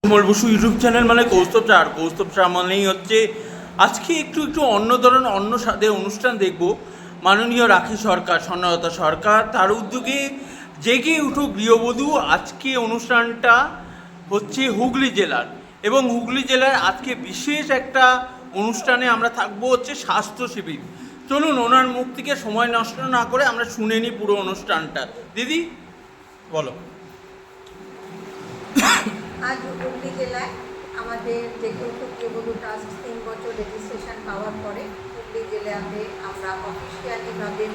কোমল Basu YouTube channel মানে কৌস্তব চা মানেই হচ্ছে আজকে একটু অন্য ধরনের অন্য স্বাদে অনুষ্ঠান দেখব। মাননীয় রাখি সরকার, স্বর্ণলতা সরকার, তার উদ্যোগে জেগে উঠো গৃহবধূ। আজকে অনুষ্ঠানটা হচ্ছে হুগলি জেলার, এবং হুগলি জেলার আজকে বিশেষ একটা অনুষ্ঠানে আমরা থাকবো হচ্ছে স্বাস্থ্য শিবির। চলুন ওনার মুখ থেকে সময় নষ্ট না করে আমরা শুনে নিই পুরো অনুষ্ঠানটা। দিদি বলো। আজ হুগলি জেলায় আমাদের গৃহবধূ ট্রাস্ট 3 বছর রেজিস্ট্রেশন পাওয়ার পরে হুগলি জেলাতে আমরা অফিসিয়ালিভাবে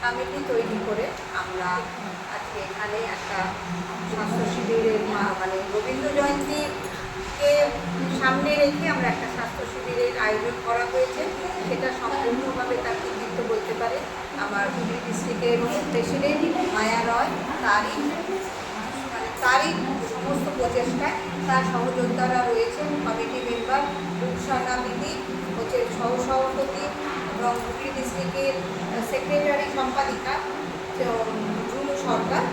কমিটি তৈরি করে আমরা আজকে এখানে একটা স্বাস্থ্য শিবিরের মানে রবীন্দ্র জয়ন্তীকে সামনে রেখে আমরা একটা স্বাস্থ্য শিবিরের আয়োজন করা হয়েছে। সেটা সম্পূর্ণভাবে তার কৃতিত্ব বলতে পারে আমার হুগলি ডিস্ট্রিক্টের প্রেসিডেন্ট মায়া রয়। তারই সমস্ত প্রচেষ্টায় তার সহযোদ্ধারা রয়েছেন, কমিটি মেম্বার রূপসানা দিদি হচ্ছে সহসভাপতি, এবং হুগলি ডিস্ট্রিক্টের সেক্রেটারি সম্পাদিকা ঝুনু সরকার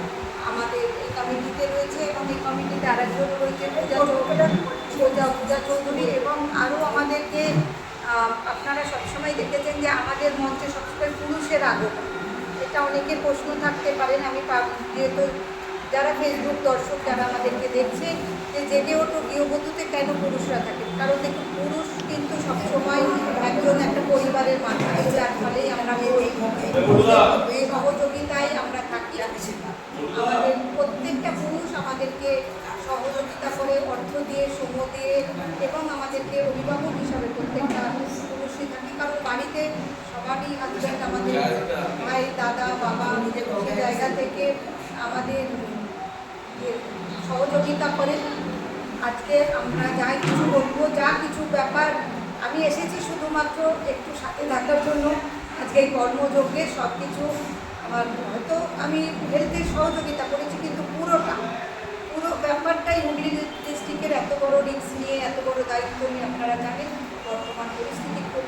আমাদের এই কমিটিতে রয়েছে, এবং এই কমিটিতে আরেকজন রয়েছে পূজা চৌধুরী। এবং আরও আমাদেরকে আপনারা সবসময় দেখেছেন যে আমাদের মঞ্চে সবসময় পুরুষের আগমন, এটা অনেকের প্রশ্ন থাকতে পারেন। আমি যেহেতু যারা ফেসবুক দর্শক যারা আমাদেরকে দেখছে যে জেগে ওঠো গৃহবধূতে কেন পুরুষরা থাকে, কারণ দেখুন পুরুষ কিন্তু সবসময় একজন একটা পরিবারের মানুষ, যার ফলেই আমরা এই সহযোগিতায় আমরা থাকি। আমাদের প্রত্যেকটা পুরুষ আমাদেরকে সহযোগিতা করে অর্থ দিয়ে, শ্রম দিয়ে, এবং আমাদেরকে অভিভাবক হিসাবে প্রত্যেকটা পুরুষই থাকি, কারণ বাড়িতে সবারই হাজব্যান্ড আমাদের ভাই, দাদা, বাবা নিজের জায়গা থেকে আমাদের সহযোগিতা করে। আজকে আমরা যাই কিছু বলবো, যা কিছু ব্যাপার আমি এসেছি শুধুমাত্র একটু সাথে থাকার জন্য। আজকে এই কর্মযজ্ঞে সব কিছু আমার হয়তো আমি হেলথের সহযোগিতা করেছি, কিন্তু পুরো ব্যাপারটাই হুগলি ডিস্ট্রিক্টের এত বড় রিস্ক নিয়ে, এত বড় দায়িত্ব নিয়ে, আপনারা জানেন বর্তমান পরিস্থিতি খুব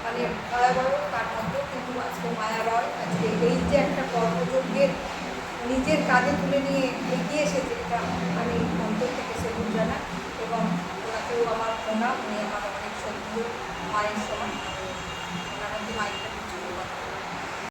মানে ভয়াবহ, তার মধ্যেও কিন্তু আজকে মায়া রয় আজকে এই যে একটা কর্মযজ্ঞের নিজের কাঁধে তুলে নিয়ে এগিয়ে এসেছে, এটা আমি অন্তর থেকে সেলুট জানাই, এবং ওনাকেও আমার প্রণাম। উনি আমার অনেক সত্যি মায়ের সমান।